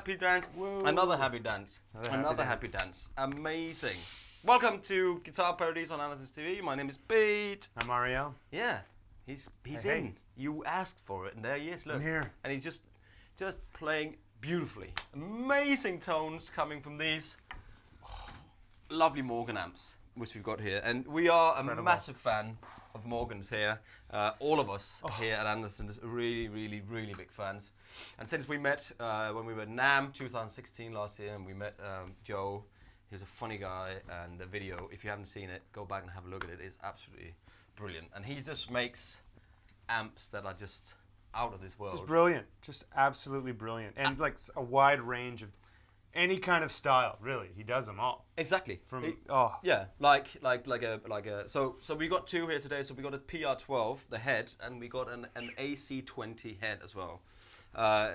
Happy dance. Whoa. Another happy dance. Another happy dance. Amazing. Welcome to Guitar Paradiso on Andertons TV. My name is Pete. I'm Ariel. Yeah, he's in. Hey. You asked for it, and there he is. Look, I'm here. and he's just playing beautifully. Amazing tones coming from these lovely Morgan amps, which we've got here. And we are a massive fan of Morgans here. All of us here at Andertons are really big fans. And since we met when we were at NAMM 2016 last year, and we met Joe. He's a funny guy, and the video, if you haven't seen it, go back and have a look at it. It's absolutely brilliant. And he just makes amps that are just out of this world. Just brilliant. Just absolutely brilliant. And like a wide range of any kind of style, really. He does them all. Exactly. Yeah, so we got two here today. So we got a PR12, the head, and we got an AC20 head as well.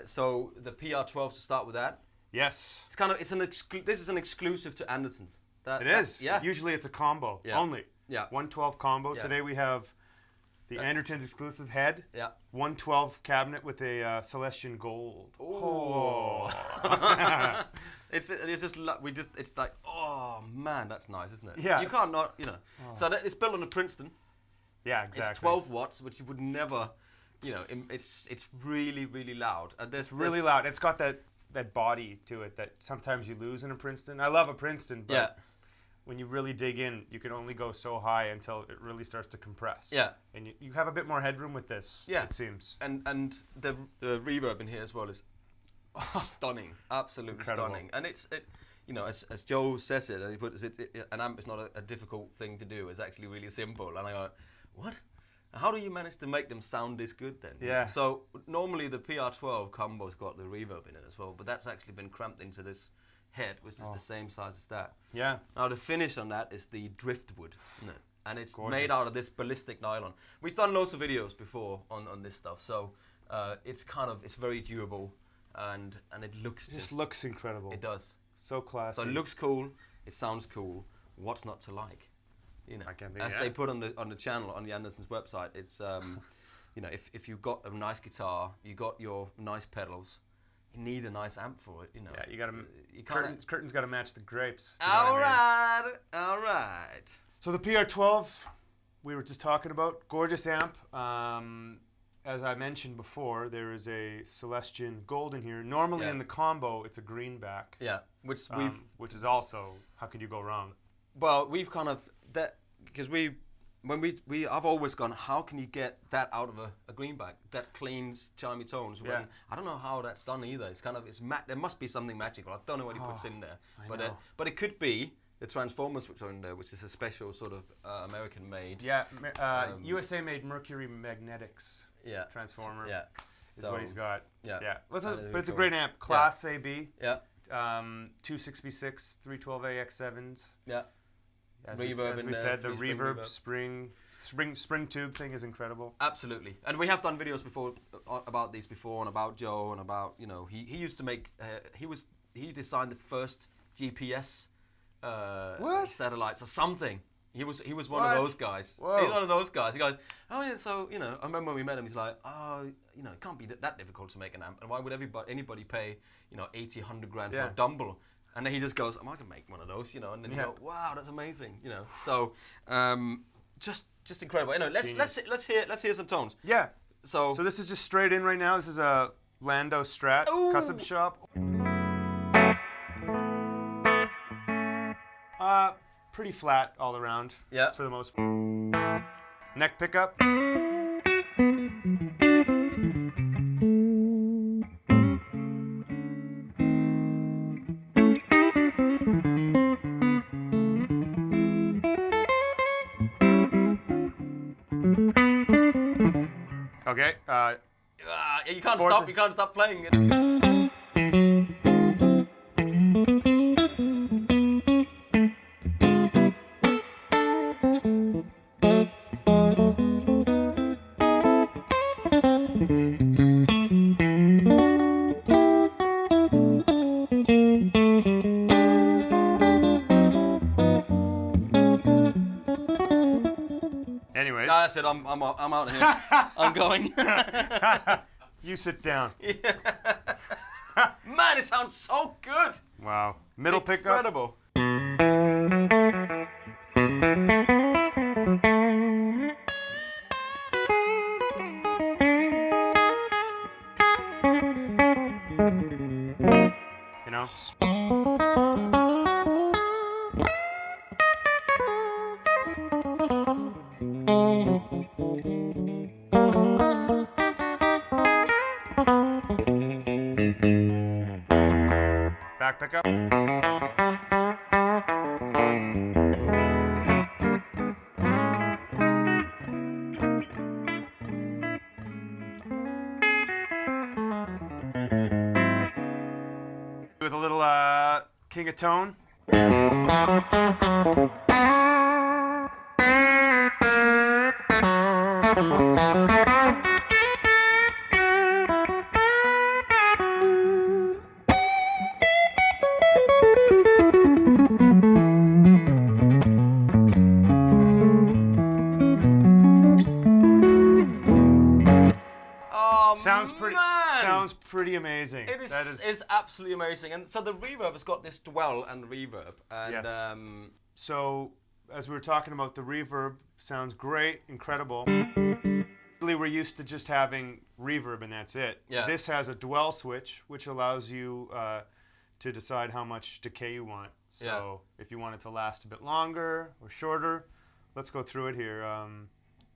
So the PR12, to start with that. Yes. This is an exclusive to Andertons. It is. Yeah. Usually it's a combo only. Yeah. 112 combo. Yeah. Today we have the Andertons exclusive head. Yeah. 112 cabinet with a Celestian gold. Oh. It's like, oh man, that's nice, isn't it? Yeah. You can't not, So it's built on a Princeton. Yeah, exactly. It's 12 watts, which you would never, it's really loud. It's really loud. It's got that body to it that sometimes you lose in a Princeton. I love a Princeton, but when you really dig in, you can only go so high until it really starts to compress. Yeah. And you have a bit more headroom with this, it seems. And the reverb in here as well is stunning, absolutely incredible. Stunning. And as Joe says it, and he puts it, an amp is not a difficult thing to do. It's actually really simple. And I go, what? How do you manage to make them sound this good then? Yeah. So normally the PR12 combo's got the reverb in it as well, but that's actually been cramped into this head, which is the same size as that. Yeah. Now the finish on that is the driftwood, and it's gorgeous. made out of this ballistic nylon. We've done loads of videos before on this stuff, so it's very durable, and it looks just looks incredible. It does. So classy. So it looks cool. It sounds cool. What's not to like? They put on the channel on the Andertons website, it's if you've got a nice guitar, you got your nice pedals, you need a nice amp for it. Yeah, you got to. Curtains got to match the grapes. All right. So the PR12, we were just talking about, gorgeous amp. As I mentioned before, there is a Celestian gold in here. Normally in the combo, it's a greenback. Yeah, which is also, how could you go wrong? Well, we've kind of because I've always gone, how can you get that out of a greenback, that cleans chimey tones? When I don't know how that's done either. There must be something magical. I don't know what he puts in there, but it could be the transformers which are in there, which is a special sort of American made. Yeah, USA made Mercury Magnetics. Yeah, transformer. Yeah, is what he's got. Yeah, but it's a great amp. Class AB. Yeah. 266, 312 AX7s. Yeah. As we said, the reverb spring tube thing is incredible. Absolutely, and we have done videos before about these before, and about Joe, and about he used to make he designed the first GPS satellites or something. He was one of those guys. Whoa. He's one of those guys. He goes, oh yeah, so I remember when we met him. He's like, it can't be that difficult to make an amp, and why would anybody pay 80, 100 grand for a Dumble? And then he just goes, I can make one of those, and then you go, wow, that's amazing, So, just incredible. Let's hear some tones. Yeah. So this is just straight in right now. This is a Lando Strat custom shop. Pretty flat all around. Yeah. For the most part. Neck pickup. Okay. you can't stop playing it. Anyways. I said I'm out of here. I'm going. You sit down. Yeah. Man, it sounds so good. Wow. Middle pickup. Incredible. pickup. With a little King of Tone. Oh, Sounds pretty amazing. It's absolutely amazing. And so the reverb has got this dwell and reverb. And, yes. So as we were talking about, the reverb sounds great, incredible. We're used to just having reverb and that's it. Yeah. This has a dwell switch, which allows you to decide how much decay you want. So if you want it to last a bit longer or shorter, let's go through it here.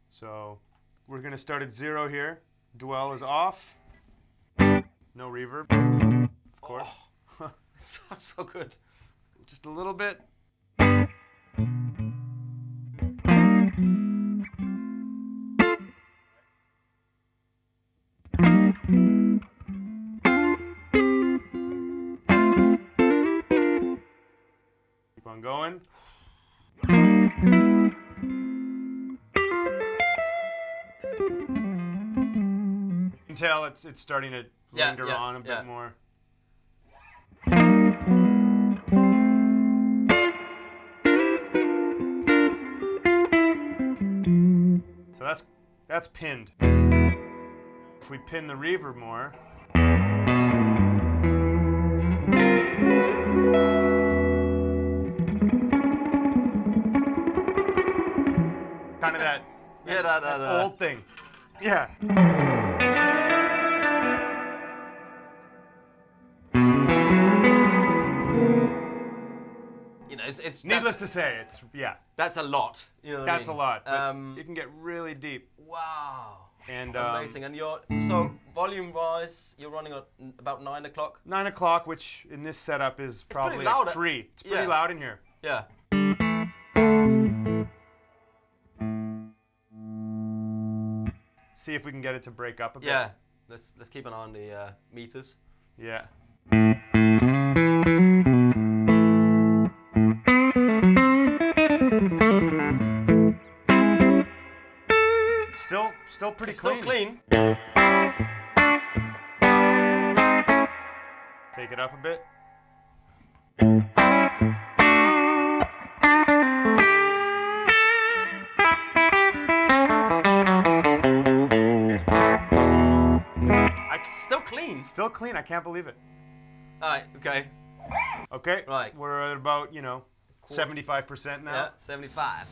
So we're going to start at 0 here. Dwell is off. No reverb, of course. Oh, so good. Just a little bit. Keep on going. You can tell it's starting to linger on a bit more. So that's pinned. If we pin the reverb more, kind of that old thing. Yeah. You know, it's needless to say, that's a lot. You know what that's I mean? a lot. But you can get really deep. Wow. And amazing. And so volume-wise, you're running at about 9 o'clock. 9 o'clock, which in this setup is probably loud. Like 3. It's pretty loud in here. Yeah. See if we can get it to break up a bit. Yeah. Let's keep an eye on the meters. Yeah. Still pretty clean. Still clean. Take it up a bit. Still clean. Still clean. I can't believe it. All right. Okay. Okay. Right. We're at about 75% now. Yeah. 75.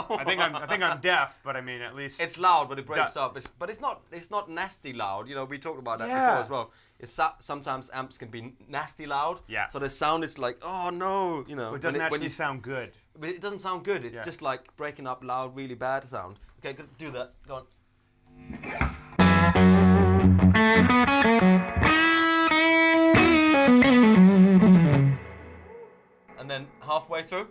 I think I'm deaf, but I mean at least it's loud, but it breaks up. But it's not nasty loud. You know, we talked about that before as well. Sometimes amps can be nasty loud. Yeah. So the sound is like, oh no, you know. It doesn't actually sound good. But it doesn't sound good. It's just like breaking up loud, really bad sound. Okay, do that. Go on. And then halfway through.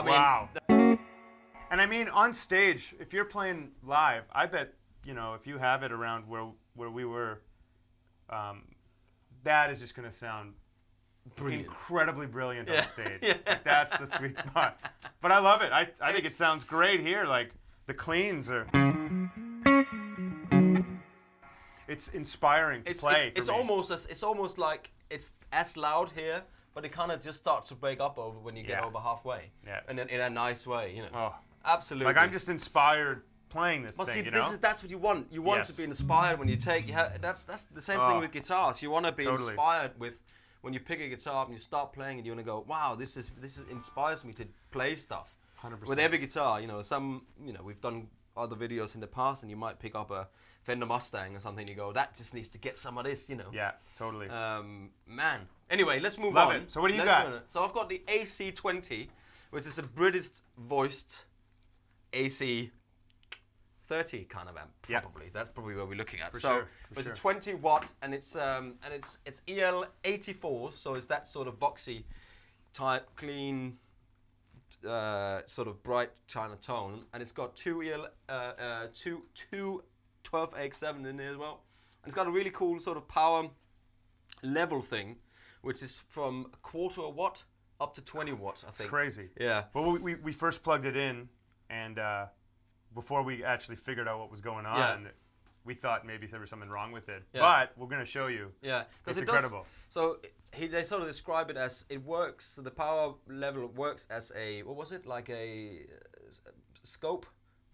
Wow. And I mean, on stage, if you're playing live, I bet, if you have it around where we were, that is just going to sound incredibly brilliant on stage. Like, that's the sweet spot. But I love it. I think it sounds great here. Like, the cleans are... It's inspiring to play. It's almost like it's as loud here, but it kind of just starts to break up over when you get over halfway. Yeah. And in a nice way, Oh, absolutely. Like I'm just inspired playing this thing. See, that's what you want. You want to be inspired when you take. That's the same thing with guitars. You want to be inspired with when you pick a guitar up and you start playing, and you want to go, wow, this inspires me to play stuff. 100%. With every guitar, we've done other videos in the past, and you might pick up a Fender Mustang or something. You go, that just needs to get some of this, Yeah, totally. Man. Anyway, let's move Love on. it. So what do you got? So I've got the AC20, which is a British voiced AC 30 kind of amp, probably. That's probably what we're looking at. It's 20 watt, and it's EL84, so it's that sort of voxy type, clean, sort of bright kind of tone, and it's got two 12AX7 in there as well. And it's got a really cool sort of power level thing, which is from a quarter watt up to 20 watt, I think. It's crazy. Yeah. Well, we first plugged it in, and before we actually figured out what was going on, we thought maybe there was something wrong with it. Yeah. But we're going to show you. Yeah. It's incredible. They sort of describe it as, it works, the power level works as a, what was it, like a scope?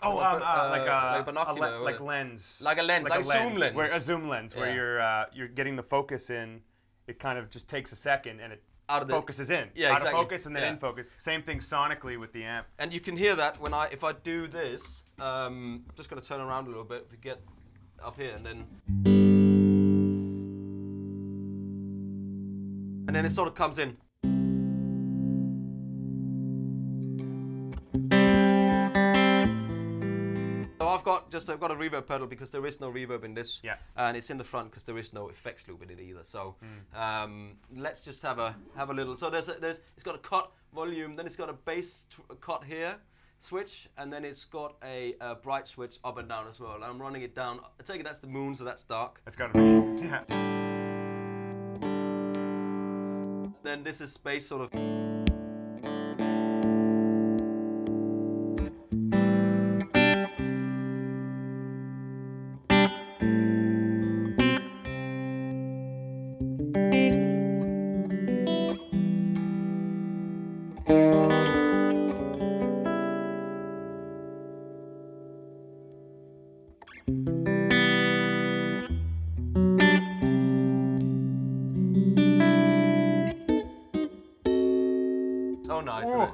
Oh, like a binocular. like lens. Like a lens, like a zoom lens. A zoom lens, where you're getting the focus in. It kind of just takes a second, and it focuses in. Yeah, out of focus and then in focus. Same thing sonically with the amp. And you can hear that if I do this. I'm just going to turn around a little bit. If we get up here, and then it sort of comes in. So I've got a reverb pedal because there is no reverb in this, and it's in the front because there is no effects loop in it either. So let's just have a little. So it's got a cut volume, then it's got a bass cut here switch, and then it's got a bright switch up and down as well. And I'm running it down. I take it that's the moon, so that's dark. That's gotta be. Yeah. Then this is bass sort of. So nice, isn't it?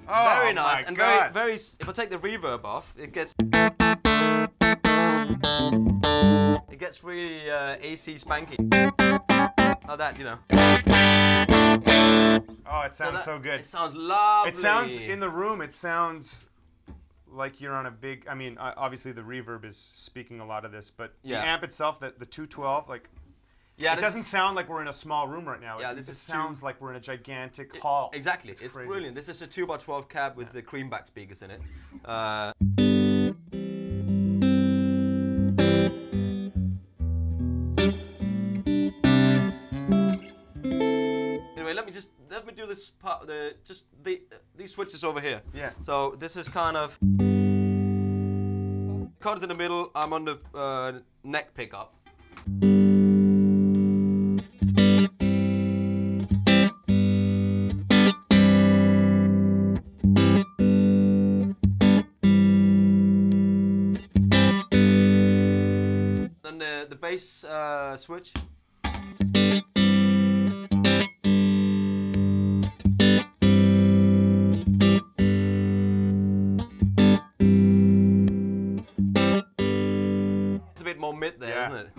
Very nice, and very. If I take the reverb off, it gets really AC spanky. Like that, Oh, it sounds so good. It sounds lovely. It sounds in the room. It sounds like you're on a big. I mean, obviously the reverb is speaking a lot of this, but the amp itself, the 212, like. Yeah, it doesn't sound like we're in a small room right now. It sounds like we're in a gigantic hall. Exactly, it's brilliant. This is a 2x12 cab with the creamback speakers in it. Anyway, let me do this part. These switches over here. Yeah. So this is kind of cards in the middle. I'm on the neck pickup. The bass switch. It's a bit more mid there, isn't it?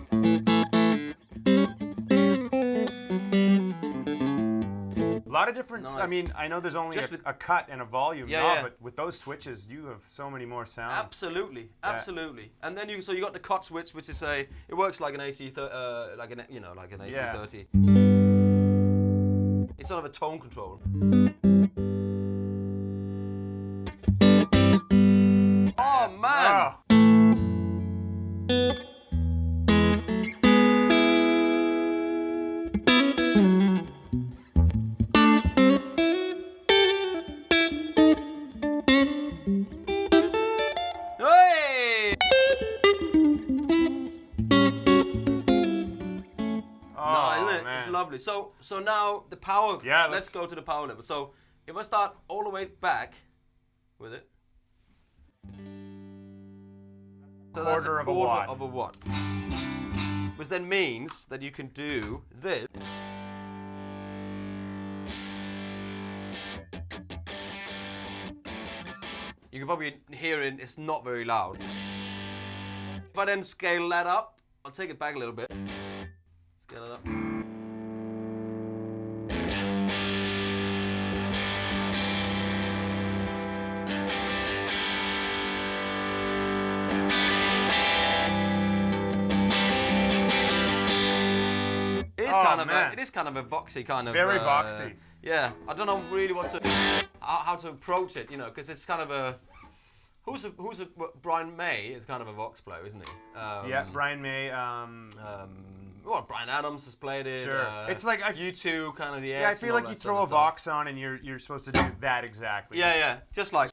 A lot of difference. Nice. I mean, I know there's only a cut and a volume but with those switches, you have so many more sounds. Absolutely, absolutely. And then you got the cut switch, which is it works like an AC, like an AC30. It's sort of a tone control. Oh man! Hey! lovely. So now the power. Yeah, let's go to the power level. So if I start all the way back with it. So that's a quarter of a watt. Which then means that you can do this. You can probably hear it, it's not very loud. If I then scale that up, I'll take it back a little bit. Scale it up. It is kind of a voxy kind of. Very voxy. Yeah, I don't know really how to approach it, you know, because it's kind of a. Brian May is kind of a vox player, isn't he? Yeah, Brian May. Well, Brian Adams has played it. Sure. It's like U2 kind of the. Yeah, I feel like you throw a vox on and you're supposed to do that exactly. Yeah, just like.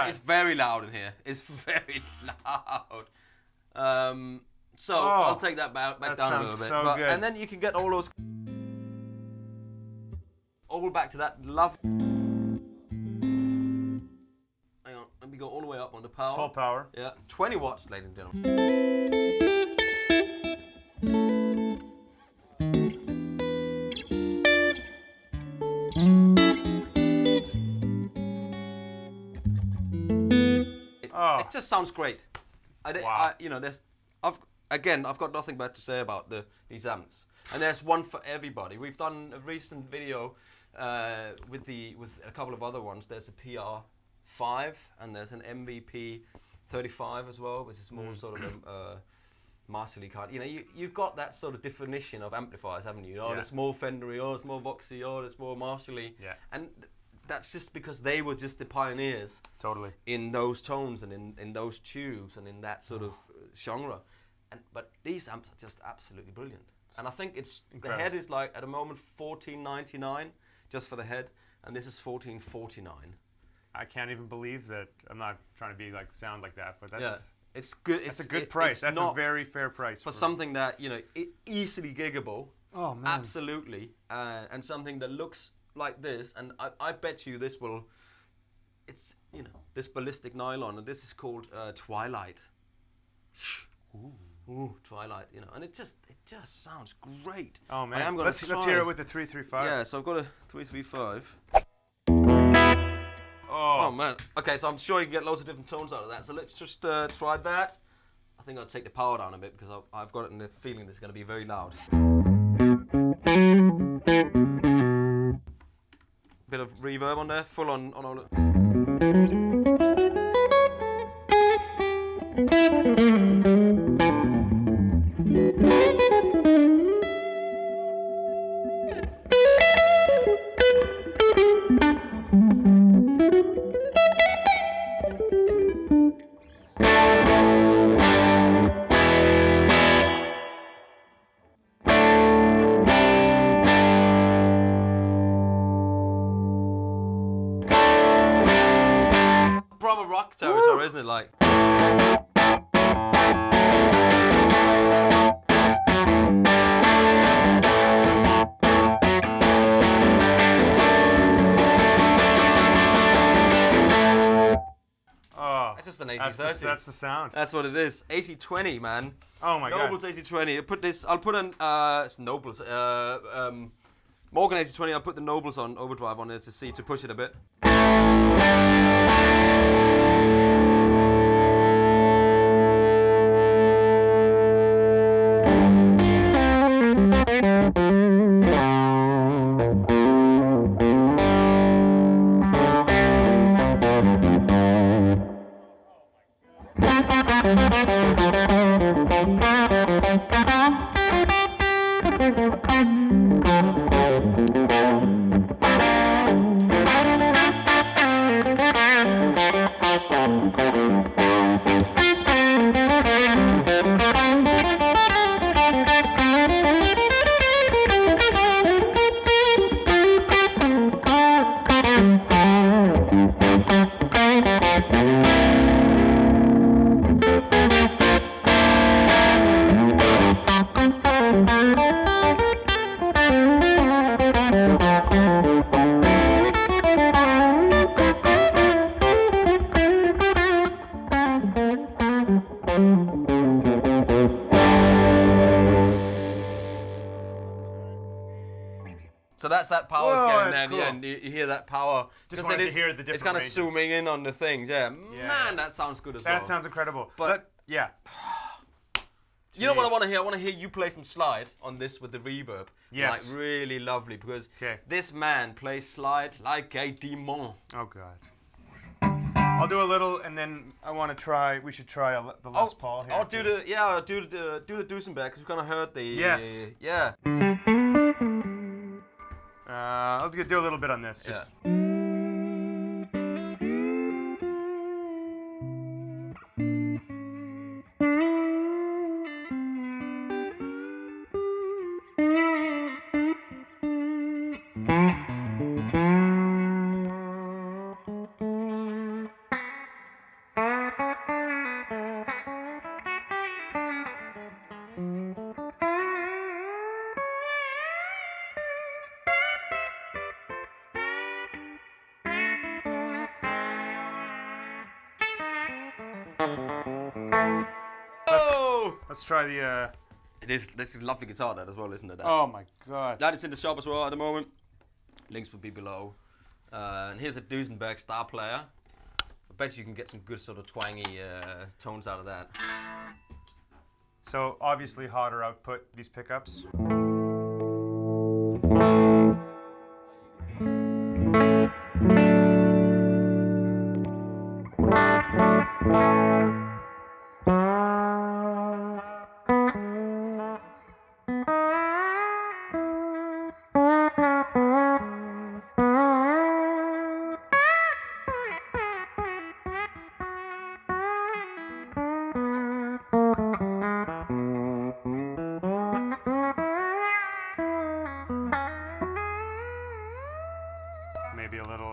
It's very loud in here. It's very loud. So I'll take that back down a little bit. So good. And then you can get all those all back to that love. Hang on, let me go all the way up on the power. Full power. Yeah, 20 watts, ladies and gentlemen. It just sounds great. You know, I've got nothing bad to say about these amps. And there's one for everybody. We've done a recent video with a couple of other ones. There's a PR5 and there's an MVP 35 as well, which is more sort of a masterly card. You know, you've got that sort of definition of amplifiers, haven't you? Oh, it's more Fendery, oh, it's more Voxy, oh, it's more Marshally. Yeah. And that's just because they were just the pioneers. Totally. In those tones and in those tubes and in that sort of genre. But these amps are just absolutely brilliant. And I think it's incredible. The head is like at the moment $14.99 just for the head, and this is $14.49. I can't even believe that. I'm not trying to be like sound like that, but that's it's good. It's a good price. That's a very fair price for something that, you know, easily giggable. Oh man, absolutely, and something that looks like this. And I bet you this will. It's, you know, this ballistic nylon, and this is called Twilight. Ooh, Twilight, you know, and it just sounds great. Oh man, I am let's hear it with the 335. Yeah, so I've got a 335. Oh man, okay, so I'm sure you can get loads of different tones out of that. So let's just try that. I think I'll take the power down a bit because I've got it in the feeling that it's going to be very loud. Bit of reverb on there, full on all it. Proper rock territory, isn't it? Like. It's just an AC30. That's the sound. That's what it is. AC20, man. Oh my god. Nobles AC20. I'll put an it's Nobles. Morgan AC20. I'll put the Nobles on Overdrive on it to push it a bit. So that's that power Whoa, scaling that's there, cool. and you hear that power. Just wanted to hear the different It's kind of ranges. zooming in on the things, yeah. Yeah, Man, that sounds good as well. That sounds incredible. But yeah. you know what I want to hear? I want to hear you play some slide on this with the reverb. Yes. Like really lovely, because 'Kay. this man plays slide like a demon. Oh God. I'll do a little, and then I want to try. We should try the Les Paul here. I'll do the Duesenberg, because we've kind of heard the. Yes. Yeah. I'll do a little bit on this. Just. Let's try the. This is a lovely guitar, that as well, isn't it? That? Oh my God. That is in the shop as well at the moment. Links will be below. And here's a Duesenberg Star Player. I bet you can get some good sort of twangy tones out of that. So obviously hotter output, these pickups. Maybe a little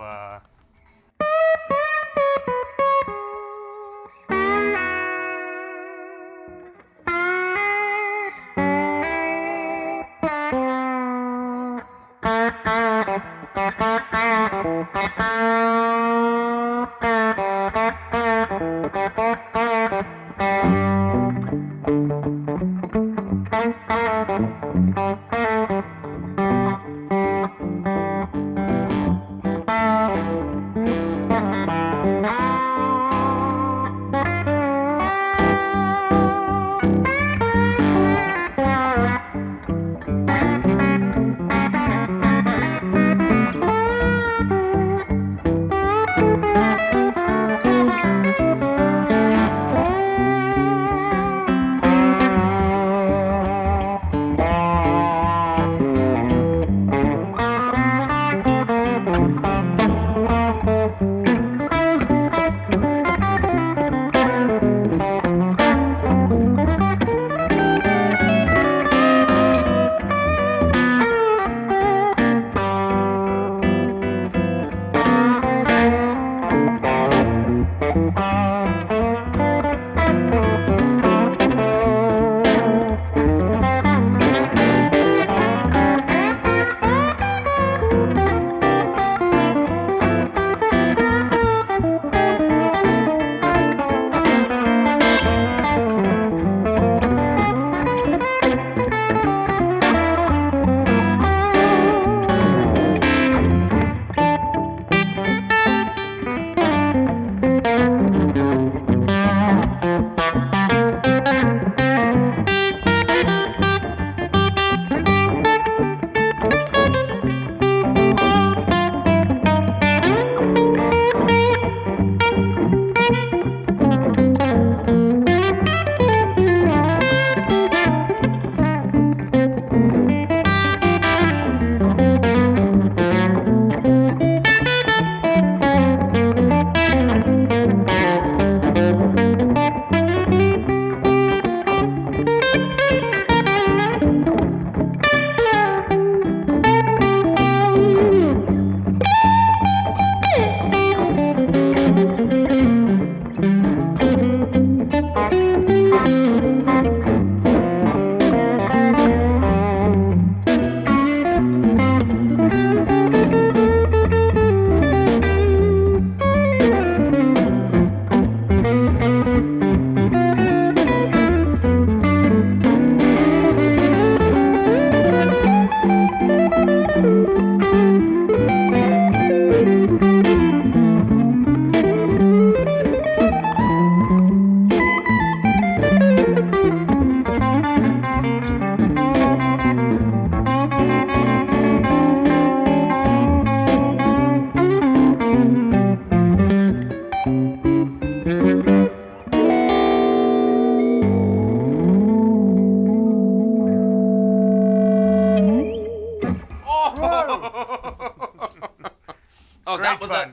Oh, Great fun.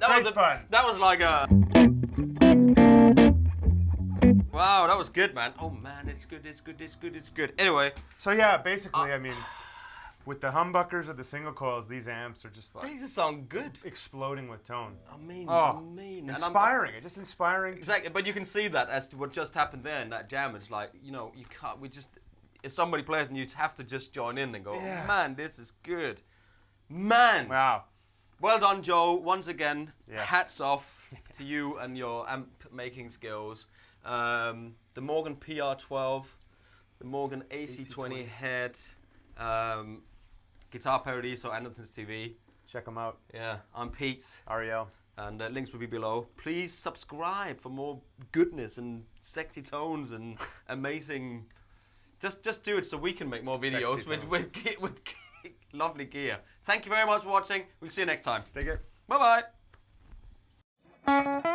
That was like a. Wow, that was good, man. Oh man, it's good. Anyway. So yeah, basically, I mean, with the humbuckers or the single coils, these amps are just like. They just sound good. Exploding with tone. I mean. Inspiring. It's just inspiring. Exactly, but you can see that as to what just happened there in that jam. It's like, you know, you can't. If somebody plays and you have to just join in and go, yeah. Man, this is good. Man. Wow. Well done, Joe. Once again, yes. Hats off to you and your amp making skills. The Morgan PR12, the Morgan AC20 head, Guitar Paradiso, Andertons TV. Check them out. Yeah, I'm Pete. Ariel. And links will be below. Please subscribe for more goodness and sexy tones and amazing. Just do it so we can make more videos with lovely gear. Thank you very much for watching. We'll see you next time. Take care. Bye bye.